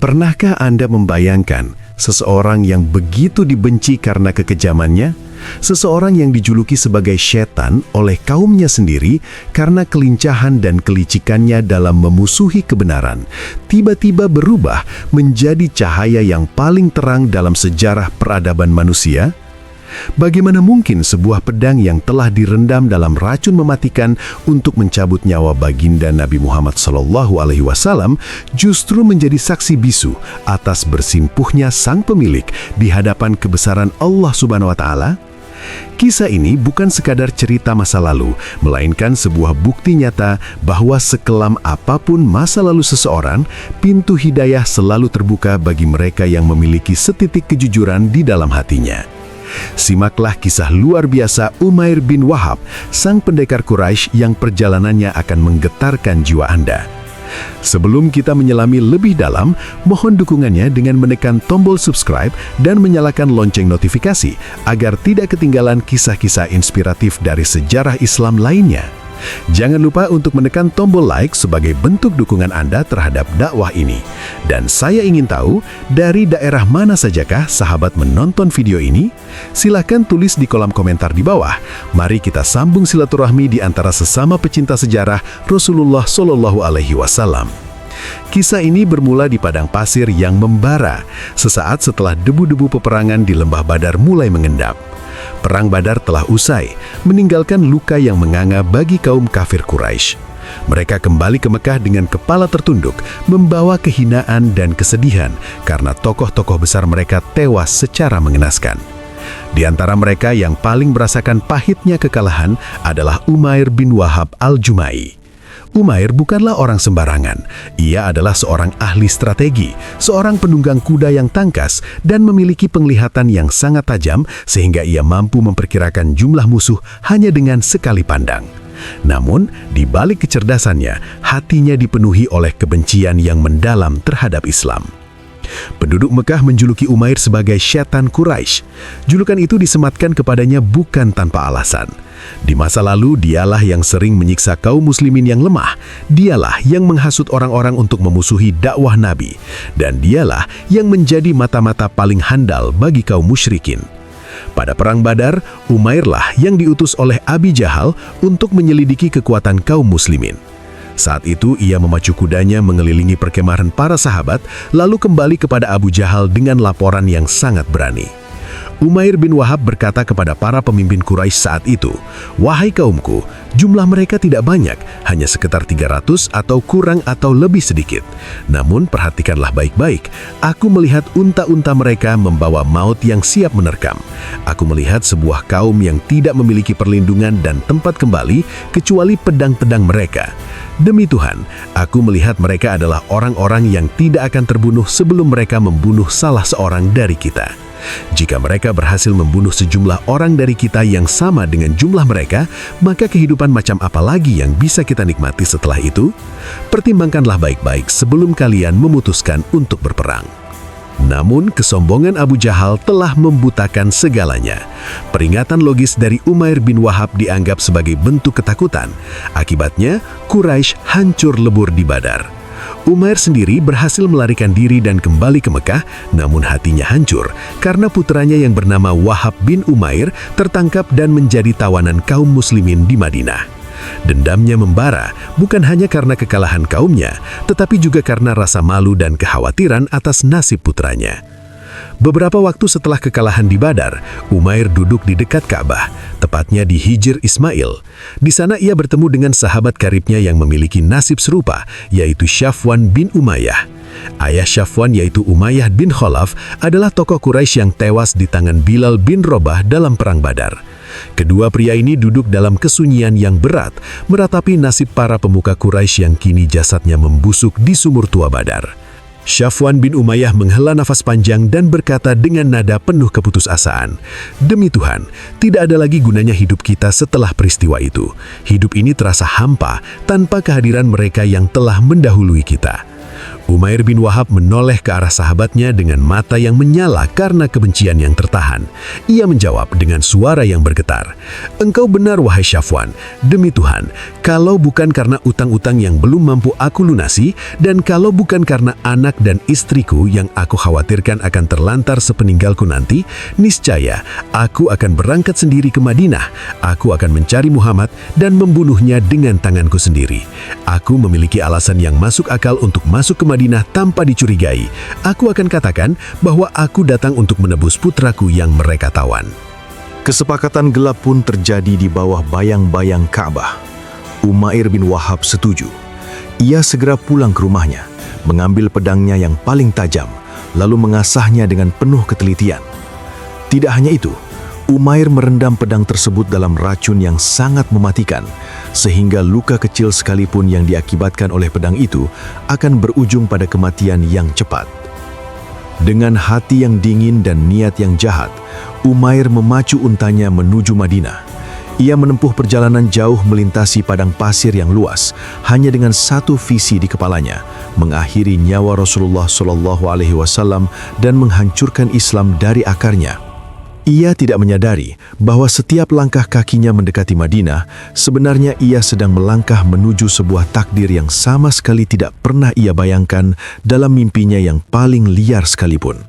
Pernahkah Anda membayangkan seseorang yang begitu dibenci karena kekejamannya? Seseorang yang dijuluki sebagai setan oleh kaumnya sendiri karena kelincahan dan kelicikannya dalam memusuhi kebenaran, tiba-tiba berubah menjadi cahaya yang paling terang dalam sejarah peradaban manusia? Bagaimana mungkin sebuah pedang yang telah direndam dalam racun mematikan untuk mencabut nyawa baginda Nabi Muhammad SAW justru menjadi saksi bisu atas bersimpuhnya sang pemilik di hadapan kebesaran Allah Subhanahu wa Ta'ala? Kisah ini bukan sekadar cerita masa lalu, melainkan sebuah bukti nyata bahwa sekelam apapun masa lalu seseorang, pintu hidayah selalu terbuka bagi mereka yang memiliki setitik kejujuran di dalam hatinya. Simaklah kisah luar biasa Umair bin Wahab, sang pendekar Quraisy yang perjalanannya akan menggetarkan jiwa Anda. Sebelum kita menyelami lebih dalam, mohon dukungannya dengan menekan tombol subscribe dan menyalakan lonceng notifikasi agar tidak ketinggalan kisah-kisah inspiratif dari sejarah Islam lainnya. Jangan lupa untuk menekan tombol like sebagai bentuk dukungan Anda terhadap dakwah ini. Dan saya ingin tahu, dari daerah mana sajakah sahabat menonton video ini? Silahkan tulis di kolom komentar di bawah. Mari kita sambung silaturahmi di antara sesama pecinta sejarah Rasulullah SAW. Kisah ini bermula di padang pasir yang membara, sesaat setelah debu-debu peperangan di lembah Badar mulai mengendap. Perang Badar telah usai, meninggalkan luka yang menganga bagi kaum kafir Quraisy. Mereka kembali ke Mekah dengan kepala tertunduk, membawa kehinaan dan kesedihan karena tokoh-tokoh besar mereka tewas secara mengenaskan. Di antara mereka yang paling merasakan pahitnya kekalahan adalah Umair bin Wahab al-Jumai. Umair bukanlah orang sembarangan. Ia adalah seorang ahli strategi, seorang penunggang kuda yang tangkas dan memiliki penglihatan yang sangat tajam sehingga ia mampu memperkirakan jumlah musuh hanya dengan sekali pandang. Namun, di balik kecerdasannya, hatinya dipenuhi oleh kebencian yang mendalam terhadap Islam. Penduduk Mekah menjuluki Umair sebagai setan Quraisy. Julukan itu disematkan kepadanya bukan tanpa alasan. Di masa lalu, dialah yang sering menyiksa kaum muslimin yang lemah. Dialah yang menghasut orang-orang untuk memusuhi dakwah Nabi. Dan dialah yang menjadi mata-mata paling handal bagi kaum musyrikin. Pada Perang Badar, Umairlah yang diutus oleh Abi Jahal untuk menyelidiki kekuatan kaum muslimin. Saat itu ia memacu kudanya mengelilingi perkemahan para sahabat, lalu kembali kepada Abu Jahal dengan laporan yang sangat berani. Umair bin Wahab berkata kepada para pemimpin Quraisy saat itu, "Wahai kaumku, jumlah mereka tidak banyak, hanya sekitar 300 atau kurang atau lebih sedikit. Namun perhatikanlah baik-baik, aku melihat unta-unta mereka membawa maut yang siap menerkam. Aku melihat sebuah kaum yang tidak memiliki perlindungan dan tempat kembali kecuali pedang-pedang mereka. Demi Tuhan, aku melihat mereka adalah orang-orang yang tidak akan terbunuh sebelum mereka membunuh salah seorang dari kita. Jika mereka berhasil membunuh sejumlah orang dari kita yang sama dengan jumlah mereka, maka kehidupan macam apa lagi yang bisa kita nikmati setelah itu? Pertimbangkanlah baik-baik sebelum kalian memutuskan untuk berperang." Namun, kesombongan Abu Jahal telah membutakan segalanya. Peringatan logis dari Umair bin Wahab dianggap sebagai bentuk ketakutan. Akibatnya, Quraisy hancur lebur di Badar. Umair sendiri berhasil melarikan diri dan kembali ke Mekah, namun hatinya hancur karena putranya yang bernama Wahab bin Umair tertangkap dan menjadi tawanan kaum muslimin di Madinah. Dendamnya membara bukan hanya karena kekalahan kaumnya, tetapi juga karena rasa malu dan kekhawatiran atas nasib putranya. Beberapa waktu setelah kekalahan di Badar, Umair duduk di dekat Ka'bah, tepatnya di Hijr Ismail. Di sana ia bertemu dengan sahabat karibnya yang memiliki nasib serupa, yaitu Safwan bin Umayyah. Ayah Safwan yaitu Umayyah bin Khalaf adalah tokoh Quraisy yang tewas di tangan Bilal bin Rabah dalam Perang Badar. Kedua pria ini duduk dalam kesunyian yang berat, meratapi nasib para pemuka Quraisy yang kini jasadnya membusuk di sumur tua Badar. Safwan bin Umayyah menghela nafas panjang dan berkata dengan nada penuh keputusasaan, "Demi Tuhan, tidak ada lagi gunanya hidup kita setelah peristiwa itu. Hidup ini terasa hampa tanpa kehadiran mereka yang telah mendahului kita." Umair bin Wahab menoleh ke arah sahabatnya dengan mata yang menyala karena kebencian yang tertahan. Ia menjawab dengan suara yang bergetar, "Engkau benar, wahai Syafwan. Demi Tuhan, kalau bukan karena utang-utang yang belum mampu aku lunasi, dan kalau bukan karena anak dan istriku yang aku khawatirkan akan terlantar sepeninggalku nanti, niscaya aku akan berangkat sendiri ke Madinah. Aku akan mencari Muhammad dan membunuhnya dengan tanganku sendiri. Aku memiliki alasan yang masuk akal untuk masuk ke Madinah tanpa dicurigai. Aku akan katakan bahwa aku datang untuk menebus putraku yang mereka tawan." Kesepakatan gelap pun terjadi di bawah bayang-bayang Ka'bah. Umair bin Wahab setuju. Ia segera pulang ke rumahnya, mengambil pedangnya yang paling tajam, lalu mengasahnya dengan penuh ketelitian. Tidak hanya itu, Umair merendam pedang tersebut dalam racun yang sangat mematikan, sehingga luka kecil sekalipun yang diakibatkan oleh pedang itu akan berujung pada kematian yang cepat. Dengan hati yang dingin dan niat yang jahat, Umair memacu untanya menuju Madinah. Ia menempuh perjalanan jauh melintasi padang pasir yang luas, hanya dengan satu visi di kepalanya, mengakhiri nyawa Rasulullah SAW dan menghancurkan Islam dari akarnya. Ia tidak menyadari bahwa setiap langkah kakinya mendekati Madinah, sebenarnya ia sedang melangkah menuju sebuah takdir yang sama sekali tidak pernah ia bayangkan dalam mimpinya yang paling liar sekalipun.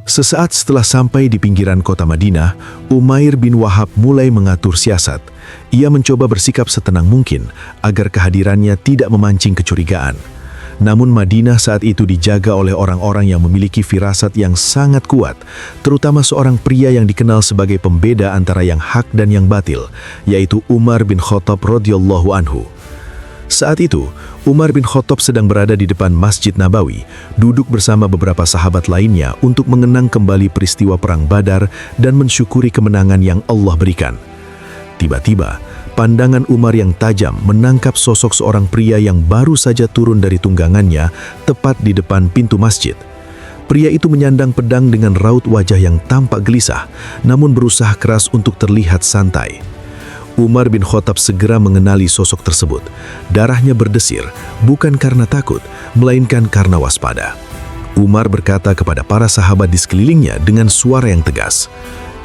Sesaat setelah sampai di pinggiran kota Madinah, Umair bin Wahab mulai mengatur siasat. Ia mencoba bersikap setenang mungkin agar kehadirannya tidak memancing kecurigaan. Namun Madinah saat itu dijaga oleh orang-orang yang memiliki firasat yang sangat kuat, terutama seorang pria yang dikenal sebagai pembeda antara yang hak dan yang batil, yaitu Umar bin Khattab radhiyallahu anhu. Saat itu, Umar bin Khattab sedang berada di depan Masjid Nabawi, duduk bersama beberapa sahabat lainnya untuk mengenang kembali peristiwa Perang Badar dan mensyukuri kemenangan yang Allah berikan. Tiba-tiba, pandangan Umar yang tajam menangkap sosok seorang pria yang baru saja turun dari tunggangannya tepat di depan pintu masjid. Pria itu menyandang pedang dengan raut wajah yang tampak gelisah, namun berusaha keras untuk terlihat santai. Umar bin Khattab segera mengenali sosok tersebut. Darahnya berdesir, bukan karena takut, melainkan karena waspada. Umar berkata kepada para sahabat di sekelilingnya dengan suara yang tegas,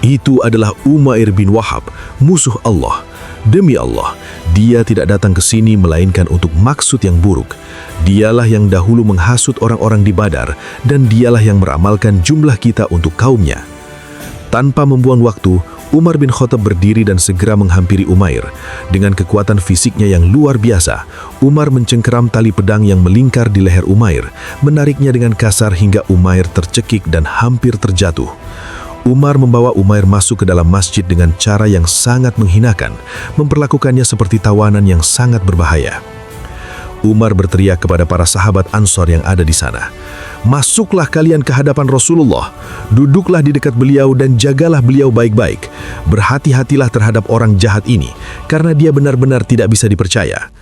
"Itu adalah Umair bin Wahab, musuh Allah. Demi Allah, dia tidak datang ke sini melainkan untuk maksud yang buruk. Dialah yang dahulu menghasut orang-orang di Badar, dan dialah yang meramalkan jumlah kita untuk kaumnya." Tanpa membuang waktu, Umar bin Khattab berdiri dan segera menghampiri Umair. Dengan kekuatan fisiknya yang luar biasa, Umar mencengkeram tali pedang yang melingkar di leher Umair, menariknya dengan kasar hingga Umair tercekik dan hampir terjatuh. Umar membawa Umair masuk ke dalam masjid dengan cara yang sangat menghinakan, memperlakukannya seperti tawanan yang sangat berbahaya. Umar berteriak kepada para sahabat Ansor yang ada di sana, "Masuklah kalian ke hadapan Rasulullah, duduklah di dekat beliau dan jagalah beliau baik-baik. Berhati-hatilah terhadap orang jahat ini, karena dia benar-benar tidak bisa dipercaya."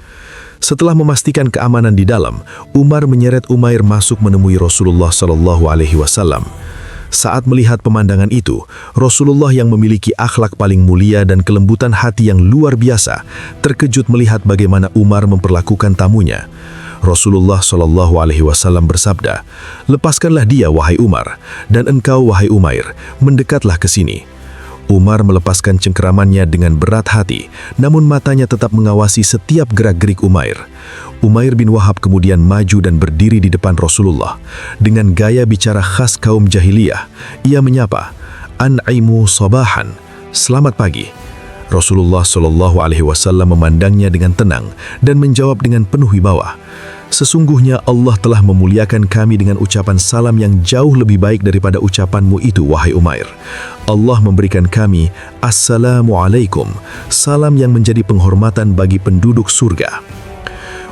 Setelah memastikan keamanan di dalam, Umar menyeret Umair masuk menemui Rasulullah SAW. Saat melihat pemandangan itu, Rasulullah yang memiliki akhlak paling mulia dan kelembutan hati yang luar biasa, terkejut melihat bagaimana Umar memperlakukan tamunya. Rasulullah SAW bersabda, "Lepaskanlah dia, wahai Umar, dan engkau, wahai Umair, mendekatlah ke sini." Umar melepaskan cengkeramannya dengan berat hati, namun matanya tetap mengawasi setiap gerak-gerik Umair. Umair bin Wahab kemudian maju dan berdiri di depan Rasulullah. Dengan gaya bicara khas kaum jahiliyah, ia menyapa, "An'imu sabahan," selamat pagi. Rasulullah SAW memandangnya dengan tenang dan menjawab dengan penuh wibawa, "Sesungguhnya Allah telah memuliakan kami dengan ucapan salam yang jauh lebih baik daripada ucapanmu itu, wahai Umair. Allah memberikan kami Assalamualaikum, salam yang menjadi penghormatan bagi penduduk surga."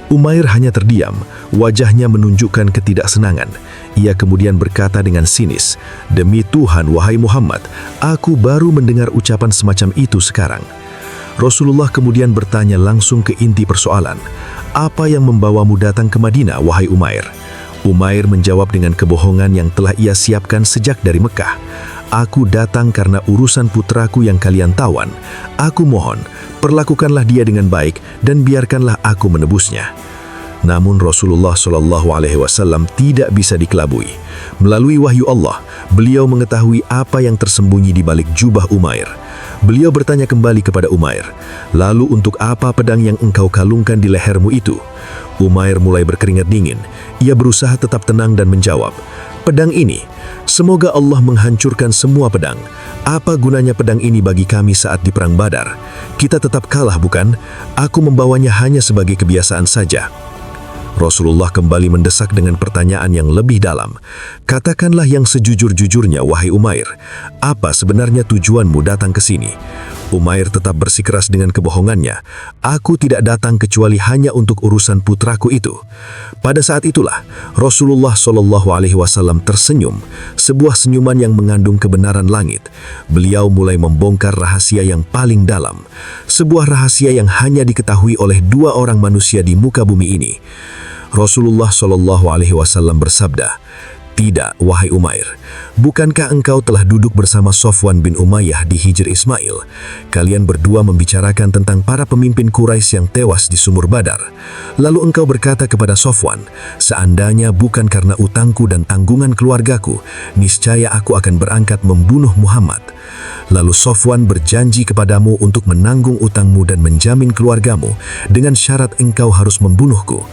Umair hanya terdiam, wajahnya menunjukkan ketidaksenangan. Ia kemudian berkata dengan sinis, "Demi Tuhan, wahai Muhammad, aku baru mendengar ucapan semacam itu sekarang." Rasulullah kemudian bertanya langsung ke inti persoalan, "Apa yang membawamu datang ke Madinah, wahai Umair?" Umair menjawab dengan kebohongan yang telah ia siapkan sejak dari Mekah. "Aku datang karena urusan putraku yang kalian tawan. Aku mohon, perlakukanlah dia dengan baik dan biarkanlah aku menebusnya." Namun Rasulullah SAW tidak bisa dikelabui. Melalui wahyu Allah, beliau mengetahui apa yang tersembunyi di balik jubah Umair. Beliau bertanya kembali kepada Umair, "Lalu untuk apa pedang yang engkau kalungkan di lehermu itu?" Umair mulai berkeringat dingin. Ia berusaha tetap tenang dan menjawab, "Pedang ini, semoga Allah menghancurkan semua pedang. Apa gunanya pedang ini bagi kami saat di Perang Badar? Kita tetap kalah, bukan? Aku membawanya hanya sebagai kebiasaan saja." Rasulullah kembali mendesak dengan pertanyaan yang lebih dalam. "Katakanlah yang sejujur-jujurnya, wahai Umair. Apa sebenarnya tujuanmu datang ke sini?" Umair tetap bersikeras dengan kebohongannya. "Aku tidak datang kecuali hanya untuk urusan putraku itu." Pada saat itulah Rasulullah SAW tersenyum, sebuah senyuman yang mengandung kebenaran langit. Beliau mulai membongkar rahasia yang paling dalam, sebuah rahasia yang hanya diketahui oleh dua orang manusia di muka bumi ini. Rasulullah SAW bersabda, "Tidak, wahai Umair, bukankah engkau telah duduk bersama Safwan bin Umayyah di Hijr Ismail? Kalian berdua membicarakan tentang para pemimpin Quraisy yang tewas di sumur Badar. Lalu engkau berkata kepada Safwan, 'Seandainya bukan karena utangku dan tanggungan keluargaku, niscaya aku akan berangkat membunuh Muhammad.' Lalu Safwan berjanji kepadamu untuk menanggung utangmu dan menjamin keluargamu dengan syarat engkau harus membunuhku.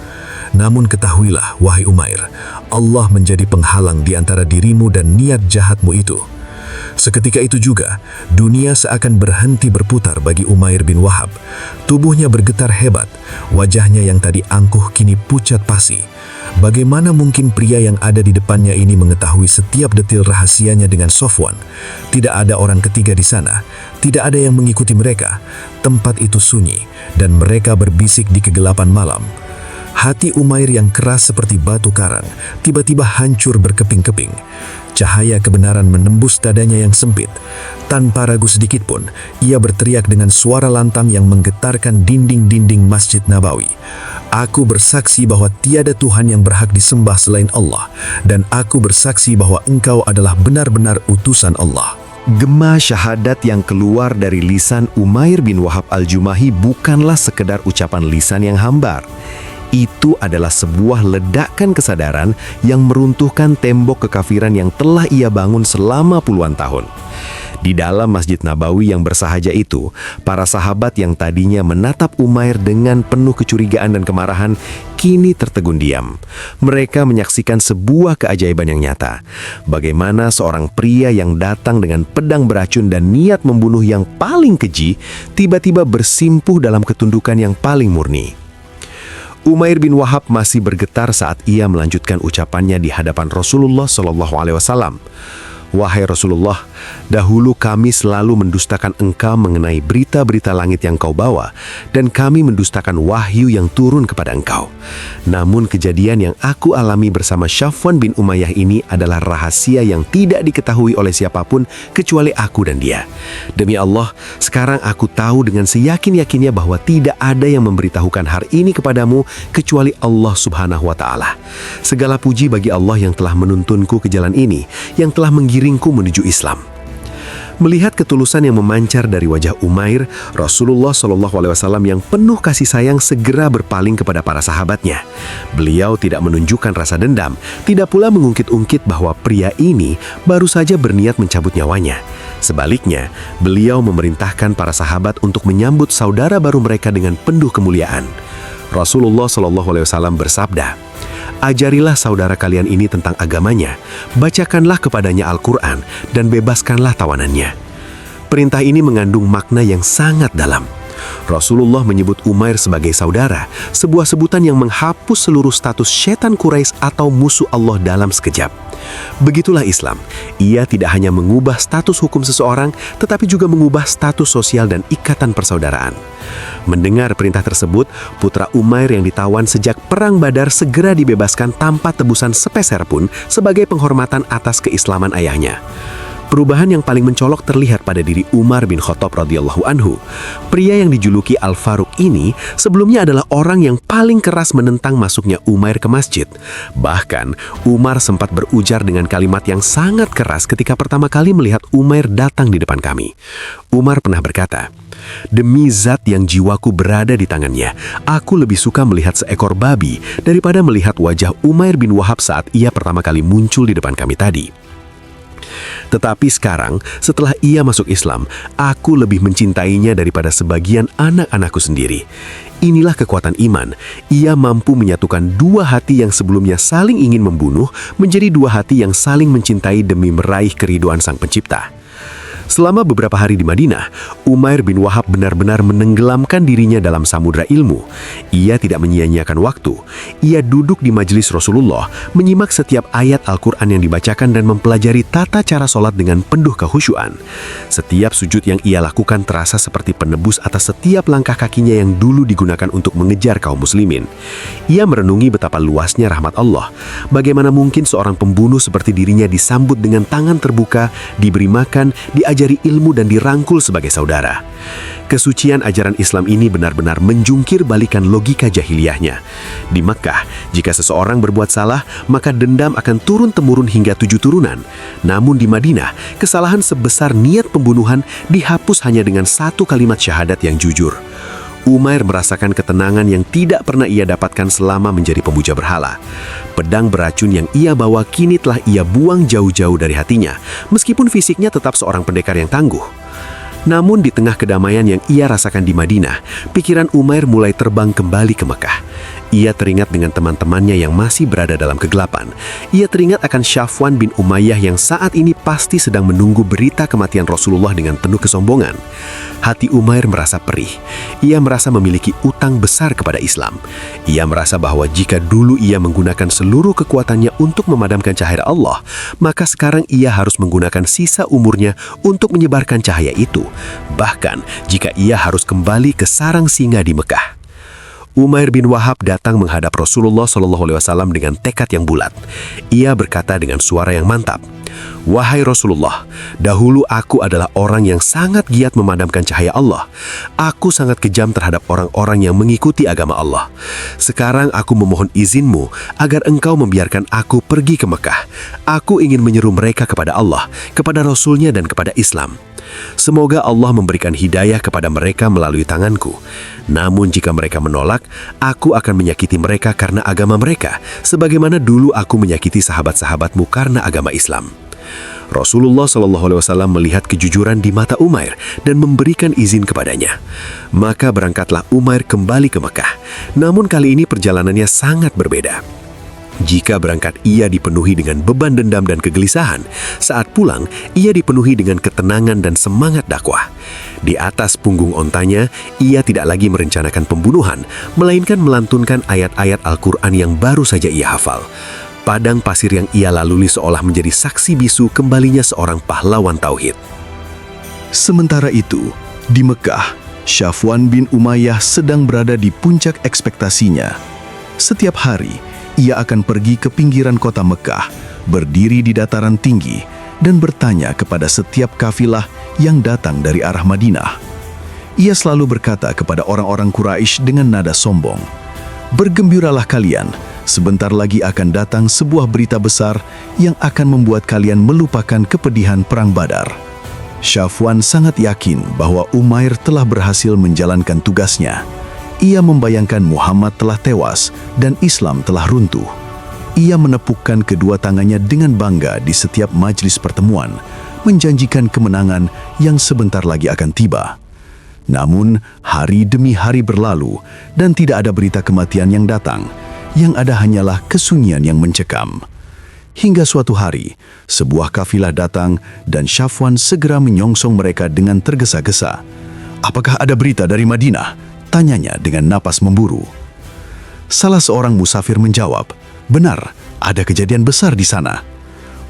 Namun ketahuilah, wahai Umair, Allah menjadi penghalang di antara dirimu dan niat jahatmu itu." Seketika itu juga, dunia seakan berhenti berputar bagi Umair bin Wahab. Tubuhnya bergetar hebat, wajahnya yang tadi angkuh kini pucat pasi. Bagaimana mungkin pria yang ada di depannya ini mengetahui setiap detil rahasianya dengan Safwan? Tidak ada orang ketiga di sana, tidak ada yang mengikuti mereka. Tempat itu sunyi, dan mereka berbisik di kegelapan malam. Hati Umair yang keras seperti batu karang tiba-tiba hancur berkeping-keping. Cahaya kebenaran menembus dadanya yang sempit. Tanpa ragu sedikit pun, ia berteriak dengan suara lantang yang menggetarkan dinding-dinding Masjid Nabawi. "Aku bersaksi bahwa tiada Tuhan yang berhak disembah selain Allah, dan aku bersaksi bahwa engkau adalah benar-benar utusan Allah." Gema syahadat yang keluar dari lisan Umair bin Wahab al-Jumahi bukanlah sekedar ucapan lisan yang hambar. Itu adalah sebuah ledakan kesadaran yang meruntuhkan tembok kekafiran yang telah ia bangun selama puluhan tahun. Di dalam Masjid Nabawi yang bersahaja itu, para sahabat yang tadinya menatap Umair dengan penuh kecurigaan dan kemarahan, kini tertegun diam. Mereka menyaksikan sebuah keajaiban yang nyata. Bagaimana seorang pria yang datang dengan pedang beracun dan niat membunuh yang paling keji, tiba-tiba bersimpuh dalam ketundukan yang paling murni. Umair bin Wahab masih bergetar saat ia melanjutkan ucapannya di hadapan Rasulullah SAW. "Wahai Rasulullah, dahulu kami selalu mendustakan engkau mengenai berita-berita langit yang kau bawa, dan kami mendustakan wahyu yang turun kepada engkau. Namun kejadian yang aku alami bersama Safwan bin Umayyah ini adalah rahasia yang tidak diketahui oleh siapapun kecuali aku dan dia. Demi Allah, sekarang aku tahu dengan seyakin-yakinnya bahwa tidak ada yang memberitahukan hal ini kepadamu kecuali Allah Subhanahu wa Ta'ala. Segala puji bagi Allah yang telah menuntunku ke jalan ini, yang telah menggiringku menuju Islam." Melihat ketulusan yang memancar dari wajah Umair, Rasulullah SAW yang penuh kasih sayang segera berpaling kepada para sahabatnya. Beliau tidak menunjukkan rasa dendam, tidak pula mengungkit-ungkit bahwa pria ini baru saja berniat mencabut nyawanya. Sebaliknya, beliau memerintahkan para sahabat untuk menyambut saudara baru mereka dengan penuh kemuliaan. Rasulullah SAW bersabda, "Ajarilah saudara kalian ini tentang agamanya, bacakanlah kepadanya Al-Quran, dan bebaskanlah tawanannya." Perintah ini mengandung makna yang sangat dalam. Rasulullah menyebut Umair sebagai saudara, sebuah sebutan yang menghapus seluruh status setan Quraisy atau musuh Allah dalam sekejap. Begitulah Islam. Ia tidak hanya mengubah status hukum seseorang, tetapi juga mengubah status sosial dan ikatan persaudaraan. Mendengar perintah tersebut, putra Umair yang ditawan sejak Perang Badar segera dibebaskan tanpa tebusan sepeser pun sebagai penghormatan atas keislaman ayahnya. Perubahan yang paling mencolok terlihat pada diri Umar bin Khattab radhiyallahu anhu. Pria yang dijuluki Al-Faruq ini sebelumnya adalah orang yang paling keras menentang masuknya Umair ke masjid. Bahkan, Umar sempat berujar dengan kalimat yang sangat keras ketika pertama kali melihat Umair datang di depan kami. Umar pernah berkata, "Demi zat yang jiwaku berada di tangannya, aku lebih suka melihat seekor babi daripada melihat wajah Umair bin Wahab saat ia pertama kali muncul di depan kami tadi." Tetapi sekarang, setelah ia masuk Islam, aku lebih mencintainya daripada sebagian anak-anakku sendiri. Inilah kekuatan iman. Ia mampu menyatukan dua hati yang sebelumnya saling ingin membunuh menjadi dua hati yang saling mencintai demi meraih keridhaan Sang Pencipta. Selama beberapa hari di Madinah, Umair bin Wahab benar-benar menenggelamkan dirinya dalam samudra ilmu. Ia tidak menyia-nyiakan waktu. Ia duduk di majelis Rasulullah, menyimak setiap ayat Al-Quran yang dibacakan dan mempelajari tata cara sholat dengan penuh kehusyuan. Setiap sujud yang ia lakukan terasa seperti penebus atas setiap langkah kakinya yang dulu digunakan untuk mengejar kaum muslimin. Ia merenungi betapa luasnya rahmat Allah. Bagaimana mungkin seorang pembunuh seperti dirinya disambut dengan tangan terbuka, diberi makan, diajari ilmu dan dirangkul sebagai saudara. Kesucian ajaran Islam ini benar-benar menjungkir balikan logika jahiliyahnya. Di Mekkah, jika seseorang berbuat salah, maka dendam akan turun-temurun hingga 7 turunan. Namun di Madinah, kesalahan sebesar niat pembunuhan dihapus hanya dengan satu kalimat syahadat yang jujur. Umair merasakan ketenangan yang tidak pernah ia dapatkan selama menjadi pemuja berhala. Pedang beracun yang ia bawa kini telah ia buang jauh-jauh dari hatinya, meskipun fisiknya tetap seorang pendekar yang tangguh. Namun di tengah kedamaian yang ia rasakan di Madinah, pikiran Umair mulai terbang kembali ke Mekah. Ia teringat dengan teman-temannya yang masih berada dalam kegelapan. Ia teringat akan Syafwan bin Umayyah yang saat ini pasti sedang menunggu berita kematian Rasulullah dengan penuh kesombongan. Hati Umair merasa perih. Ia merasa memiliki utang besar kepada Islam. Ia merasa bahwa jika dulu ia menggunakan seluruh kekuatannya untuk memadamkan cahaya Allah, maka sekarang ia harus menggunakan sisa umurnya untuk menyebarkan cahaya itu. Bahkan jika ia harus kembali ke sarang singa di Mekah. Umair bin Wahab datang menghadap Rasulullah SAW dengan tekad yang bulat. Ia berkata dengan suara yang mantap, "Wahai Rasulullah, dahulu aku adalah orang yang sangat giat memadamkan cahaya Allah. Aku sangat kejam terhadap orang-orang yang mengikuti agama Allah. Sekarang aku memohon izinmu agar engkau membiarkan aku pergi ke Mekah. Aku ingin menyeru mereka kepada Allah, kepada Rasulnya dan kepada Islam. Semoga Allah memberikan hidayah kepada mereka melalui tanganku. Namun jika mereka menolak, aku akan menyakiti mereka karena agama mereka, sebagaimana dulu aku menyakiti sahabat-sahabatmu karena agama Islam." Rasulullah SAW melihat kejujuran di mata Umair dan memberikan izin kepadanya. Maka berangkatlah Umair kembali ke Mekah. Namun kali ini perjalanannya sangat berbeda. Jika berangkat ia dipenuhi dengan beban dendam dan kegelisahan, saat pulang ia dipenuhi dengan ketenangan dan semangat dakwah. Di atas punggung ontanya, ia tidak lagi merencanakan pembunuhan, melainkan melantunkan ayat-ayat Al-Quran yang baru saja ia hafal. Padang pasir yang ia lalui seolah menjadi saksi bisu kembalinya seorang pahlawan tauhid. Sementara itu, di Mekah, Syafwan bin Umayyah sedang berada di puncak ekspektasinya. Setiap hari, ia akan pergi ke pinggiran kota Mekah, berdiri di dataran tinggi, dan bertanya kepada setiap kafilah yang datang dari arah Madinah. Ia selalu berkata kepada orang-orang Quraisy dengan nada sombong, "Bergembiralah kalian, sebentar lagi akan datang sebuah berita besar yang akan membuat kalian melupakan kepedihan perang Badar." Syafwan sangat yakin bahwa Umair telah berhasil menjalankan tugasnya. Ia membayangkan Muhammad telah tewas dan Islam telah runtuh. Ia menepukkan kedua tangannya dengan bangga di setiap majelis pertemuan, menjanjikan kemenangan yang sebentar lagi akan tiba. Namun, hari demi hari berlalu dan tidak ada berita kematian yang datang. Yang ada hanyalah kesunyian yang mencekam. Hingga suatu hari, sebuah kafilah datang dan Syafwan segera menyongsong mereka dengan tergesa-gesa. "Apakah ada berita dari Madinah?" tanyanya dengan napas memburu. Salah seorang musafir menjawab, "Benar, ada kejadian besar di sana."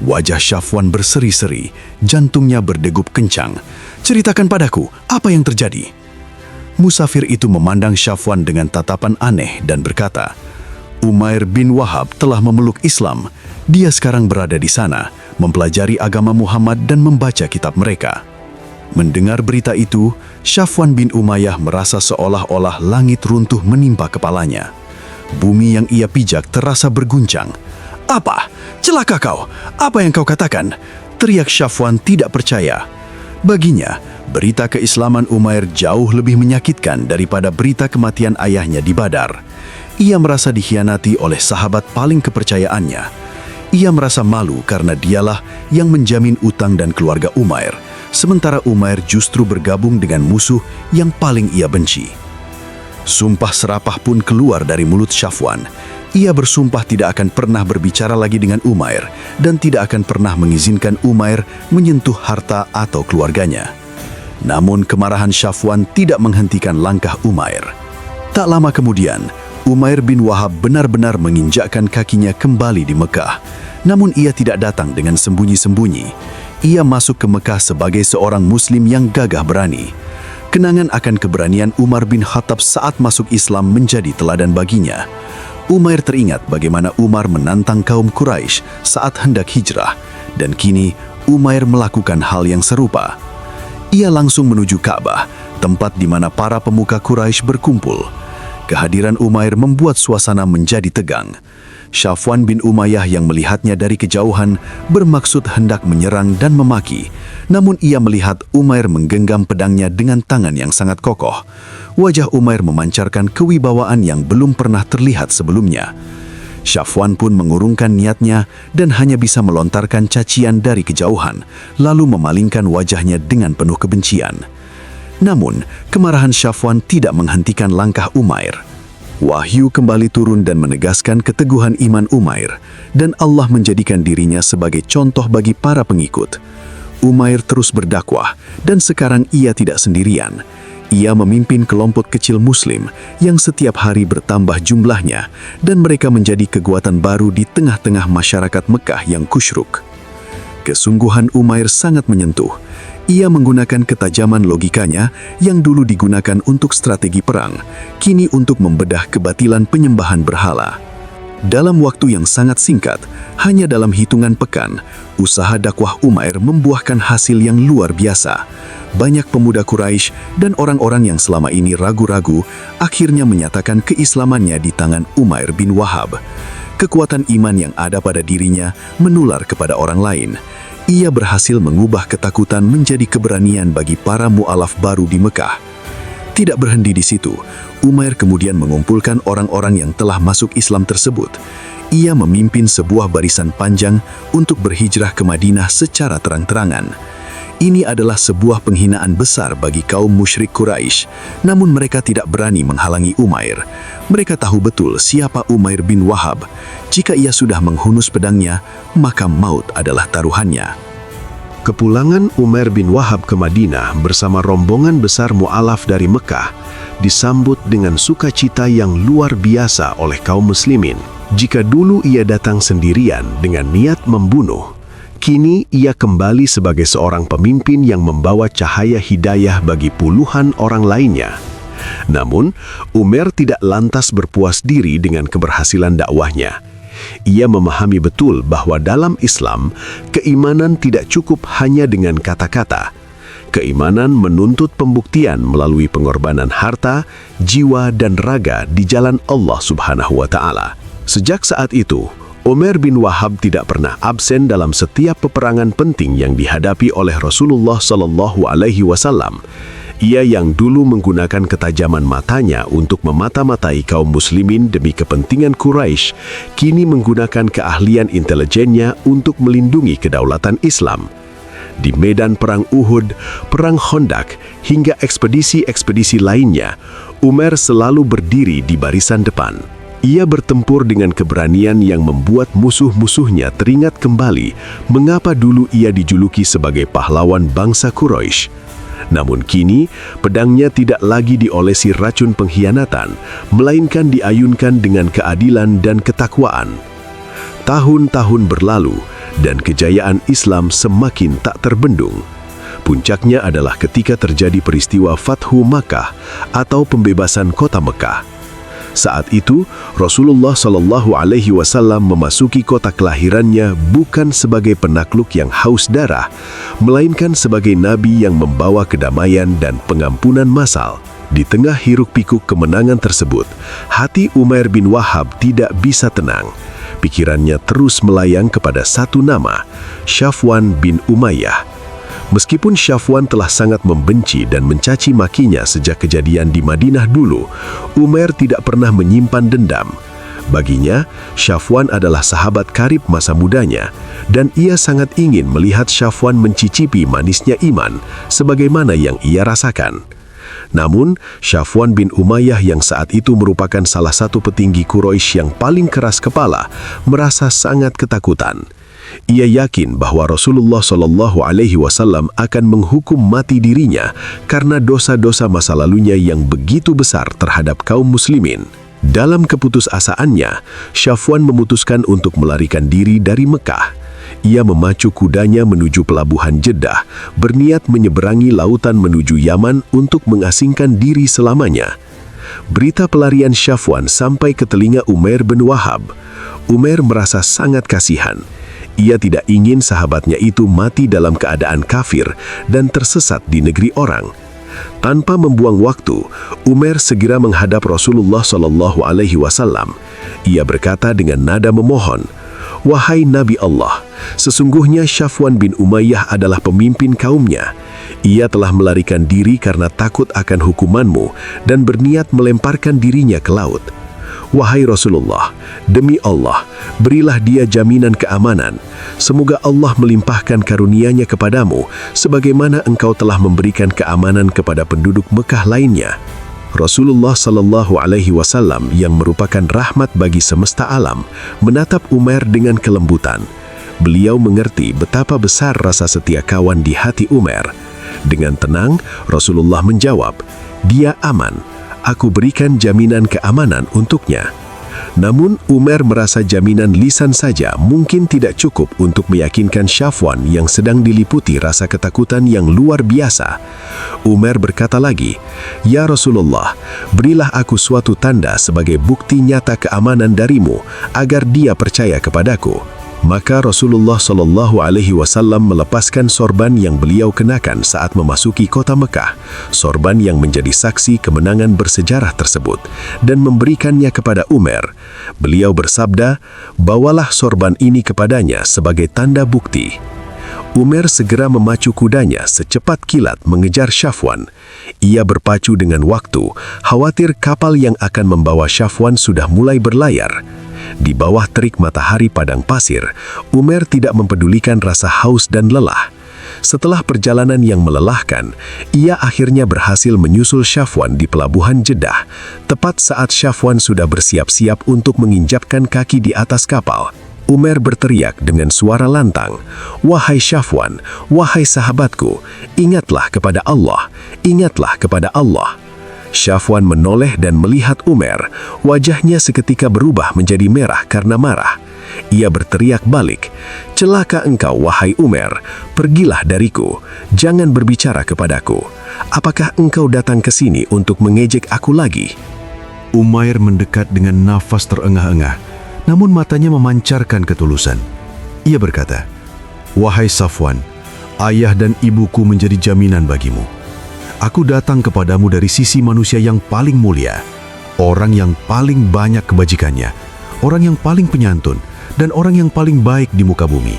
Wajah Syafwan berseri-seri, jantungnya berdegup kencang. "Ceritakan padaku, apa yang terjadi?" Musafir itu memandang Syafwan dengan tatapan aneh dan berkata, "Umair bin Wahab telah memeluk Islam. Dia sekarang berada di sana, mempelajari agama Muhammad dan membaca kitab mereka. Mendengar berita itu, Safwan bin Umayyah merasa seolah-olah langit runtuh menimpa kepalanya. Bumi yang ia pijak terasa berguncang. "Apa? Celaka kau! Apa yang kau katakan?" teriak Safwan tidak percaya. Baginya, berita keislaman Umair jauh lebih menyakitkan daripada berita kematian ayahnya di Badar. Ia merasa dikhianati oleh sahabat paling kepercayaannya. Ia merasa malu karena dialah yang menjamin utang dan keluarga Umair, sementara Umair justru bergabung dengan musuh yang paling ia benci. Sumpah serapah pun keluar dari mulut Safwan. Ia bersumpah tidak akan pernah berbicara lagi dengan Umair dan tidak akan pernah mengizinkan Umair menyentuh harta atau keluarganya. Namun kemarahan Safwan tidak menghentikan langkah Umair. Tak lama kemudian, Umair bin Wahab benar-benar menginjakkan kakinya kembali di Mekah. Namun ia tidak datang dengan sembunyi-sembunyi. Ia masuk ke Mekah sebagai seorang Muslim yang gagah berani. Kenangan akan keberanian Umar bin Khattab saat masuk Islam menjadi teladan baginya. Umair teringat bagaimana Umar menantang kaum Quraisy saat hendak hijrah, dan kini Umair melakukan hal yang serupa. Ia langsung menuju Ka'bah, tempat di mana para pemuka Quraisy berkumpul. Kehadiran Umair membuat suasana menjadi tegang. Safwan bin Umayyah yang melihatnya dari kejauhan bermaksud hendak menyerang dan memaki. Namun ia melihat Umair menggenggam pedangnya dengan tangan yang sangat kokoh. Wajah Umair memancarkan kewibawaan yang belum pernah terlihat sebelumnya. Safwan pun mengurungkan niatnya dan hanya bisa melontarkan cacian dari kejauhan, lalu memalingkan wajahnya dengan penuh kebencian. Namun, kemarahan Safwan tidak menghentikan langkah Umair. Wahyu kembali turun dan menegaskan keteguhan iman Umair, dan Allah menjadikan dirinya sebagai contoh bagi para pengikut. Umair terus berdakwah, dan sekarang ia tidak sendirian. Ia memimpin kelompok kecil Muslim yang setiap hari bertambah jumlahnya, dan mereka menjadi kekuatan baru di tengah-tengah masyarakat Mekah yang kusyuk. Kesungguhan Umair sangat menyentuh. Ia menggunakan ketajaman logikanya yang dulu digunakan untuk strategi perang, kini untuk membedah kebatilan penyembahan berhala. Dalam waktu yang sangat singkat, hanya dalam hitungan pekan, usaha dakwah Umair membuahkan hasil yang luar biasa. Banyak pemuda Quraisy dan orang-orang yang selama ini ragu-ragu akhirnya menyatakan keislamannya di tangan Umair bin Wahab. Kekuatan iman yang ada pada dirinya menular kepada orang lain. Ia berhasil mengubah ketakutan menjadi keberanian bagi para mu'alaf baru di Mekah. Tidak berhenti di situ, Umair kemudian mengumpulkan orang-orang yang telah masuk Islam tersebut. Ia memimpin sebuah barisan panjang untuk berhijrah ke Madinah secara terang-terangan. Ini adalah sebuah penghinaan besar bagi kaum musyrik Quraisy, namun mereka tidak berani menghalangi Umair. Mereka tahu betul siapa Umair bin Wahab. Jika ia sudah menghunus pedangnya, maka maut adalah taruhannya. Kepulangan Umair bin Wahab ke Madinah bersama rombongan besar mu'alaf dari Mekah disambut dengan sukacita yang luar biasa oleh kaum muslimin. Jika dulu ia datang sendirian dengan niat membunuh, kini ia kembali sebagai seorang pemimpin yang membawa cahaya hidayah bagi puluhan orang lainnya. Namun, Umair tidak lantas berpuas diri dengan keberhasilan dakwahnya. Ia memahami betul bahwa dalam Islam, keimanan tidak cukup hanya dengan kata-kata. Keimanan menuntut pembuktian melalui pengorbanan harta, jiwa, dan raga di jalan Allah Subhanahu wa Ta'ala. Sejak saat itu, Umair bin Wahab tidak pernah absen dalam setiap peperangan penting yang dihadapi oleh Rasulullah SAW. Ia yang dulu menggunakan ketajaman matanya untuk memata-matai kaum muslimin demi kepentingan Quraisy, kini menggunakan keahlian intelijennya untuk melindungi kedaulatan Islam. Di medan perang Uhud, perang Khandaq, hingga ekspedisi-ekspedisi lainnya, Umair selalu berdiri di barisan depan. Ia bertempur dengan keberanian yang membuat musuh-musuhnya teringat kembali mengapa dulu ia dijuluki sebagai pahlawan bangsa Quraisy. Namun kini, pedangnya tidak lagi diolesi racun pengkhianatan, melainkan diayunkan dengan keadilan dan ketakwaan. Tahun-tahun berlalu, dan kejayaan Islam semakin tak terbendung. Puncaknya adalah ketika terjadi peristiwa Fathu Makkah atau pembebasan kota Mekah. Saat itu, Rasulullah Shallallahu Alaihi Wasallam memasuki kota kelahirannya bukan sebagai penakluk yang haus darah, melainkan sebagai nabi yang membawa kedamaian dan pengampunan massal. Di tengah hiruk-pikuk kemenangan tersebut, hati Umair bin Wahab tidak bisa tenang. Pikirannya terus melayang kepada satu nama, Syafwan bin Umayyah. Meskipun Syafwan telah sangat membenci dan mencaci makinya sejak kejadian di Madinah dulu, Umair tidak pernah menyimpan dendam. Baginya, Syafwan adalah sahabat karib masa mudanya, dan ia sangat ingin melihat Syafwan mencicipi manisnya iman, sebagaimana yang ia rasakan. Namun, Syafwan bin Umayyah yang saat itu merupakan salah satu petinggi Quraisy yang paling keras kepala, merasa sangat ketakutan. Ia yakin bahwa Rasulullah Shallallahu Alaihi Wasallam akan menghukum mati dirinya karena dosa-dosa masa lalunya yang begitu besar terhadap kaum muslimin. Dalam keputusasaannya, Syafwan memutuskan untuk melarikan diri dari Mekah. Ia memacu kudanya menuju pelabuhan Jeddah, berniat menyeberangi lautan menuju Yaman untuk mengasingkan diri selamanya. Berita pelarian Syafwan sampai ke telinga Umair bin Wahab. Umair merasa sangat kasihan. Ia tidak ingin sahabatnya itu mati dalam keadaan kafir dan tersesat di negeri orang. Tanpa membuang waktu, Umair segera menghadap Rasulullah Shallallahu Alaihi Wasallam. Ia berkata dengan nada memohon, "Wahai Nabi Allah, sesungguhnya Syafwan bin Umayyah adalah pemimpin kaumnya. Ia telah melarikan diri karena takut akan hukumanmu dan berniat melemparkan dirinya ke laut. Wahai Rasulullah, demi Allah, berilah dia jaminan keamanan. Semoga Allah melimpahkan karunia-Nya kepadamu, sebagaimana engkau telah memberikan keamanan kepada penduduk Mekah lainnya." Rasulullah Shallallahu Alaihi Wasallam yang merupakan rahmat bagi semesta alam, menatap Umair dengan kelembutan. Beliau mengerti betapa besar rasa setia kawan di hati Umair. Dengan tenang, Rasulullah menjawab, "Dia aman. Aku berikan jaminan keamanan untuknya." Namun, Umair merasa jaminan lisan saja mungkin tidak cukup untuk meyakinkan Syafwan yang sedang diliputi rasa ketakutan yang luar biasa. Umair berkata lagi, "Ya Rasulullah, berilah aku suatu tanda sebagai bukti nyata keamanan darimu, agar dia percaya kepadaku." Maka Rasulullah Shallallahu Alaihi Wasallam melepaskan sorban yang beliau kenakan saat memasuki kota Mekah, sorban yang menjadi saksi kemenangan bersejarah tersebut, dan memberikannya kepada Umair. Beliau bersabda, "Bawalah sorban ini kepadanya sebagai tanda bukti." Umair segera memacu kudanya secepat kilat mengejar Syafwan. Ia berpacu dengan waktu, khawatir kapal yang akan membawa Syafwan sudah mulai berlayar. Di bawah terik matahari padang pasir, Umair tidak mempedulikan rasa haus dan lelah. Setelah perjalanan yang melelahkan, ia akhirnya berhasil menyusul Syafwan di pelabuhan Jeddah, tepat saat Syafwan sudah bersiap-siap untuk menginjapkan kaki di atas kapal. Umair berteriak dengan suara lantang, "Wahai Syafwan, wahai sahabatku, ingatlah kepada Allah, ingatlah kepada Allah." Syafwan menoleh dan melihat Umair. Wajahnya seketika berubah menjadi merah karena marah. Ia berteriak balik, "Celaka engkau, wahai Umair, pergilah dariku, jangan berbicara kepadaku. Apakah engkau datang ke sini untuk mengejek aku lagi?" Umair mendekat dengan nafas terengah-engah, namun matanya memancarkan ketulusan. Ia berkata, "Wahai Syafwan, ayah dan ibuku menjadi jaminan bagimu. Aku datang kepadamu dari sisi manusia yang paling mulia, orang yang paling banyak kebajikannya, orang yang paling penyantun, dan orang yang paling baik di muka bumi.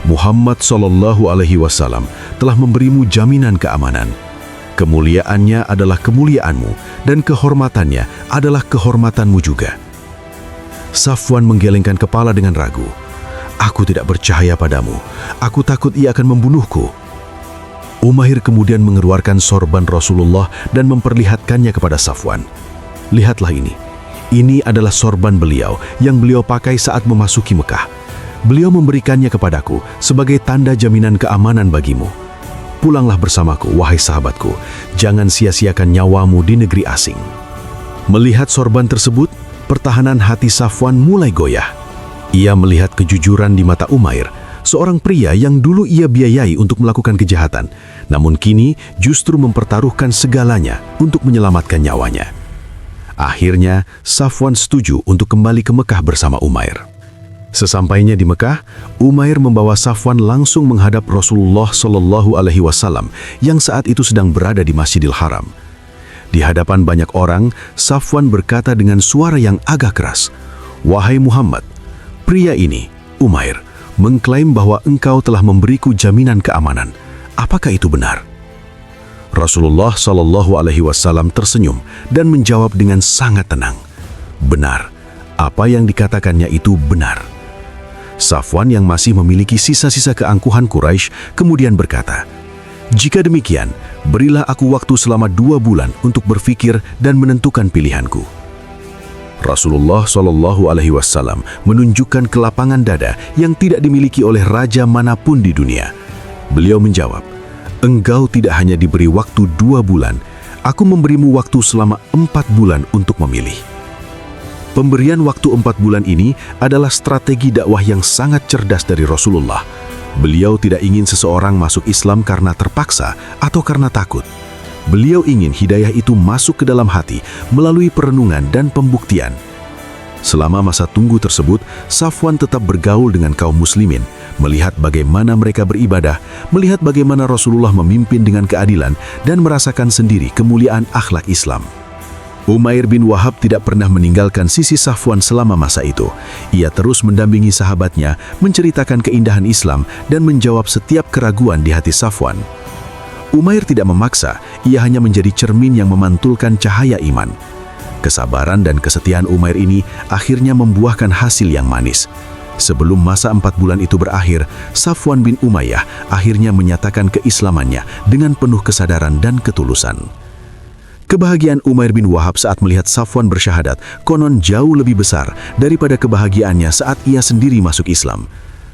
Muhammad Shallallahu Alaihi Wasallam telah memberimu jaminan keamanan. Kemuliaannya adalah kemuliaanmu, dan kehormatannya adalah kehormatanmu juga." Syafwan menggelengkan kepala dengan ragu. "Aku tidak percaya padamu. Aku takut ia akan membunuhku." Umair kemudian mengeluarkan sorban Rasulullah dan memperlihatkannya kepada Syafwan. "Lihatlah ini. Ini adalah sorban beliau yang beliau pakai saat memasuki Mekah. Beliau memberikannya kepadaku sebagai tanda jaminan keamanan bagimu. Pulanglah bersamaku, wahai sahabatku. Jangan sia-siakan nyawamu di negeri asing." Melihat sorban tersebut, pertahanan hati Syafwan mulai goyah. Ia melihat kejujuran di mata Umair, seorang pria yang dulu ia biayai untuk melakukan kejahatan, namun kini justru mempertaruhkan segalanya untuk menyelamatkan nyawanya. Akhirnya, Safwan setuju untuk kembali ke Mekah bersama Umair. Sesampainya di Mekah, Umair membawa Safwan langsung menghadap Rasulullah Shallallahu Alaihi Wasallam yang saat itu sedang berada di Masjidil Haram. Di hadapan banyak orang, Safwan berkata dengan suara yang agak keras, "Wahai Muhammad, pria ini, Umair, mengklaim bahwa engkau telah memberiku jaminan keamanan. Apakah itu benar?" Rasulullah Shallallahu Alaihi Wasallam tersenyum dan menjawab dengan sangat tenang, "Benar, apa yang dikatakannya itu benar." Safwan yang masih memiliki sisa-sisa keangkuhan Quraisy kemudian berkata, "Jika demikian, berilah aku waktu selama 2 bulan untuk berpikir dan menentukan pilihanku." Rasulullah Shallallahu Alaihi Wasallam menunjukkan kelapangan dada yang tidak dimiliki oleh raja manapun di dunia. Beliau menjawab, "Engkau tidak hanya diberi waktu 2 bulan, aku memberimu waktu selama 4 bulan untuk memilih." Pemberian waktu 4 bulan ini adalah strategi dakwah yang sangat cerdas dari Rasulullah. Beliau tidak ingin seseorang masuk Islam karena terpaksa atau karena takut. Beliau ingin hidayah itu masuk ke dalam hati melalui perenungan dan pembuktian. Selama masa tunggu tersebut, Safwan tetap bergaul dengan kaum muslimin, melihat bagaimana mereka beribadah, melihat bagaimana Rasulullah memimpin dengan keadilan, dan merasakan sendiri kemuliaan akhlak Islam. Umair bin Wahab tidak pernah meninggalkan sisi Safwan selama masa itu. Ia terus mendampingi sahabatnya, menceritakan keindahan Islam, dan menjawab setiap keraguan di hati Safwan. Umair tidak memaksa, ia hanya menjadi cermin yang memantulkan cahaya iman. Kesabaran dan kesetiaan Umair ini akhirnya membuahkan hasil yang manis. Sebelum masa 4 bulan itu berakhir, Safwan bin Umayyah akhirnya menyatakan keislamannya dengan penuh kesadaran dan ketulusan. Kebahagiaan Umair bin Wahab saat melihat Safwan bersyahadat konon jauh lebih besar daripada kebahagiaannya saat ia sendiri masuk Islam.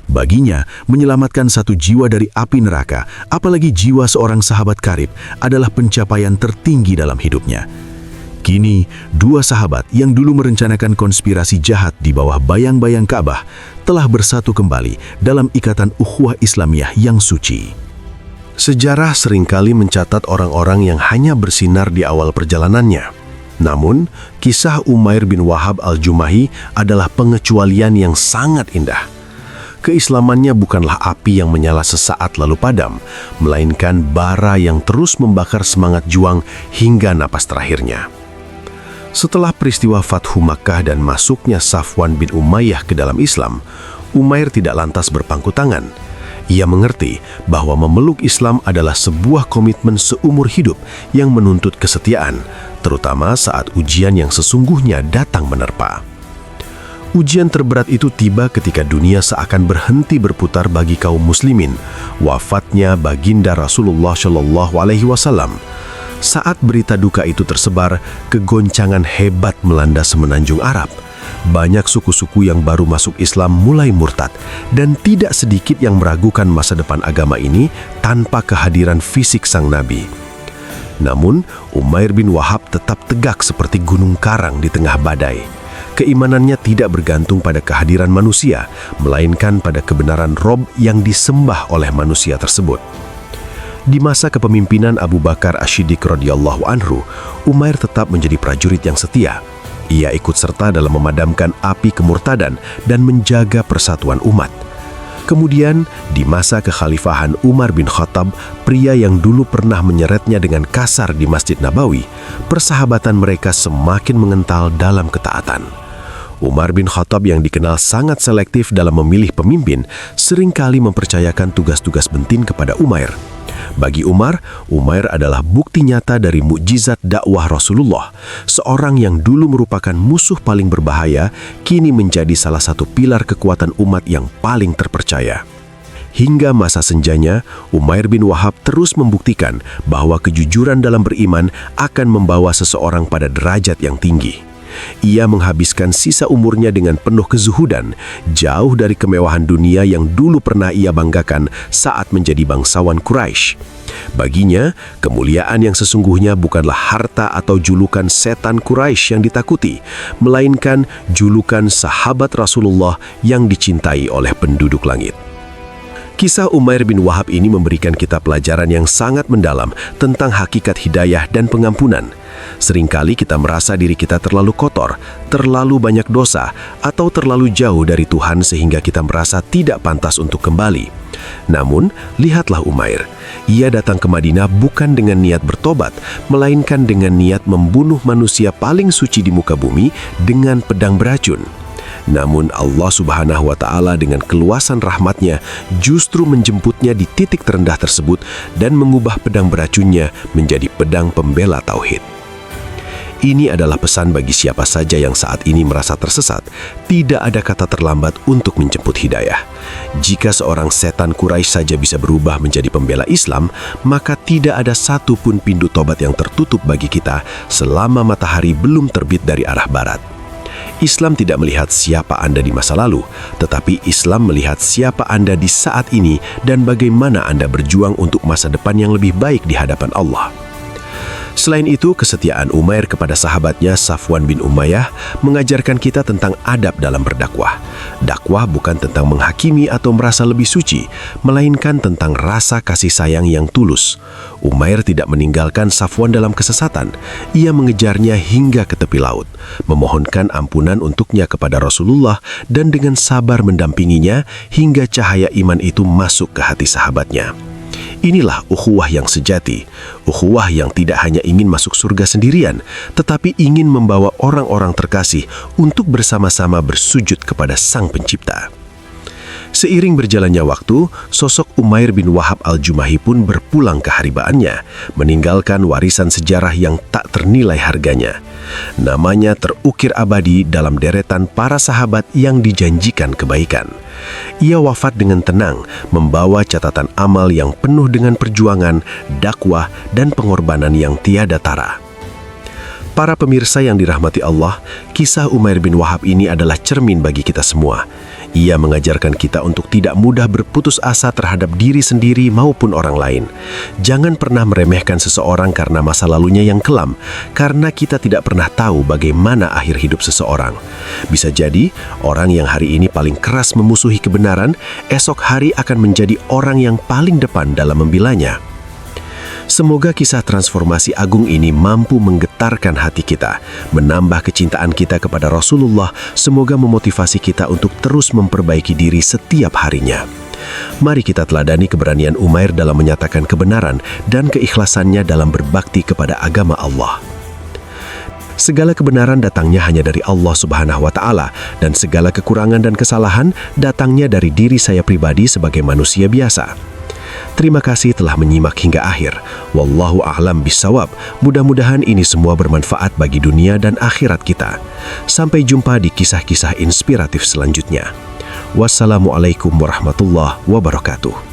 Baginya, menyelamatkan satu jiwa dari api neraka, apalagi jiwa seorang sahabat karib, adalah pencapaian tertinggi dalam hidupnya. Kini, 2 sahabat yang dulu merencanakan konspirasi jahat di bawah bayang-bayang Ka'bah telah bersatu kembali dalam ikatan ukhuwah Islamiyah yang suci. Sejarah seringkali mencatat orang-orang yang hanya bersinar di awal perjalanannya. Namun, kisah Umair bin Wahab al-Jumahi adalah pengecualian yang sangat indah. Keislamannya bukanlah api yang menyala sesaat lalu padam, melainkan bara yang terus membakar semangat juang hingga napas terakhirnya. Setelah peristiwa Fathu Makkah dan masuknya Safwan bin Umayyah ke dalam Islam, Umair tidak lantas berpangku tangan. Ia mengerti bahwa memeluk Islam adalah sebuah komitmen seumur hidup yang menuntut kesetiaan, terutama saat ujian yang sesungguhnya datang menerpa. Ujian terberat itu tiba ketika dunia seakan berhenti berputar bagi kaum muslimin, wafatnya baginda Rasulullah Shallallahu Alaihi Wasallam. Saat berita duka itu tersebar, kegoncangan hebat melanda semenanjung Arab. Banyak suku-suku yang baru masuk Islam mulai murtad, dan tidak sedikit yang meragukan masa depan agama ini tanpa kehadiran fisik sang Nabi. Namun, Umair bin Wahab tetap tegak seperti gunung karang di tengah badai. Keimanannya tidak bergantung pada kehadiran manusia, melainkan pada kebenaran Rob yang disembah oleh manusia tersebut. Di masa kepemimpinan Abu Bakar Asy-Syiddiq radhiyallahu anhu, Umair tetap menjadi prajurit yang setia. Ia ikut serta dalam memadamkan api kemurtadan dan menjaga persatuan umat. Kemudian, di masa kekhalifahan Umar bin Khattab, pria yang dulu pernah menyeretnya dengan kasar di Masjid Nabawi, persahabatan mereka semakin mengental dalam ketaatan. Umar bin Khattab yang dikenal sangat selektif dalam memilih pemimpin, seringkali mempercayakan tugas-tugas penting kepada Umair. Bagi Umar, Umair adalah bukti nyata dari mukjizat dakwah Rasulullah. Seorang yang dulu merupakan musuh paling berbahaya, kini menjadi salah satu pilar kekuatan umat yang paling terpercaya. Hingga masa senjanya, Umair bin Wahab terus membuktikan bahwa kejujuran dalam beriman akan membawa seseorang pada derajat yang tinggi. Ia menghabiskan sisa umurnya dengan penuh kezuhudan, jauh dari kemewahan dunia yang dulu pernah ia banggakan saat menjadi bangsawan Quraisy. Baginya, kemuliaan yang sesungguhnya bukanlah harta atau julukan setan Quraisy yang ditakuti, melainkan julukan sahabat Rasulullah yang dicintai oleh penduduk langit. Kisah Umair bin Wahab ini memberikan kita pelajaran yang sangat mendalam tentang hakikat hidayah dan pengampunan. Seringkali kita merasa diri kita terlalu kotor, terlalu banyak dosa, atau terlalu jauh dari Tuhan sehingga kita merasa tidak pantas untuk kembali. Namun, lihatlah Umair. Ia datang ke Madinah bukan dengan niat bertobat, melainkan dengan niat membunuh manusia paling suci di muka bumi dengan pedang beracun. Namun Allah Subhanahu wa Ta'ala dengan keluasan rahmatnya justru menjemputnya di titik terendah tersebut dan mengubah pedang beracunnya menjadi pedang pembela tauhid. Ini adalah pesan bagi siapa saja yang saat ini merasa tersesat. Tidak ada kata terlambat untuk menjemput hidayah. Jika seorang setan Quraisy saja bisa berubah menjadi pembela Islam, maka tidak ada satupun pintu tobat yang tertutup bagi kita selama matahari belum terbit dari arah barat. Islam tidak melihat siapa Anda di masa lalu, tetapi Islam melihat siapa Anda di saat ini dan bagaimana Anda berjuang untuk masa depan yang lebih baik di hadapan Allah. Selain itu, kesetiaan Umair kepada sahabatnya Safwan bin Umayyah mengajarkan kita tentang adab dalam berdakwah. Dakwah bukan tentang menghakimi atau merasa lebih suci, melainkan tentang rasa kasih sayang yang tulus. Umair tidak meninggalkan Safwan dalam kesesatan. Ia mengejarnya hingga ke tepi laut, memohonkan ampunan untuknya kepada Rasulullah dan dengan sabar mendampinginya hingga cahaya iman itu masuk ke hati sahabatnya. Inilah ukhuwah yang sejati, ukhuwah yang tidak hanya ingin masuk surga sendirian, tetapi ingin membawa orang-orang terkasih untuk bersama-sama bersujud kepada Sang Pencipta. Seiring berjalannya waktu, sosok Umair bin Wahab al-Jumahi pun berpulang ke haribaannya, meninggalkan warisan sejarah yang tak ternilai harganya. Namanya terukir abadi dalam deretan para sahabat yang dijanjikan kebaikan. Ia wafat dengan tenang, membawa catatan amal yang penuh dengan perjuangan, dakwah, dan pengorbanan yang tiada tara. Para pemirsa yang dirahmati Allah, kisah Umair bin Wahab ini adalah cermin bagi kita semua. Ia mengajarkan kita untuk tidak mudah berputus asa terhadap diri sendiri maupun orang lain. Jangan pernah meremehkan seseorang karena masa lalunya yang kelam, karena kita tidak pernah tahu bagaimana akhir hidup seseorang. Bisa jadi, orang yang hari ini paling keras memusuhi kebenaran, esok hari akan menjadi orang yang paling depan dalam membelanya. Semoga kisah transformasi agung ini mampu menggetarkan hati kita, menambah kecintaan kita kepada Rasulullah, semoga memotivasi kita untuk terus memperbaiki diri setiap harinya. Mari kita teladani keberanian Umair dalam menyatakan kebenaran dan keikhlasannya dalam berbakti kepada agama Allah. Segala kebenaran datangnya hanya dari Allah Subhanahu wa Ta'ala, dan segala kekurangan dan kesalahan datangnya dari diri saya pribadi sebagai manusia biasa. Terima kasih telah menyimak hingga akhir. Wallahu a'lam bishawab. Mudah-mudahan ini semua bermanfaat bagi dunia dan akhirat kita. Sampai jumpa di kisah-kisah inspiratif selanjutnya. Wassalamualaikum warahmatullahi wabarakatuh.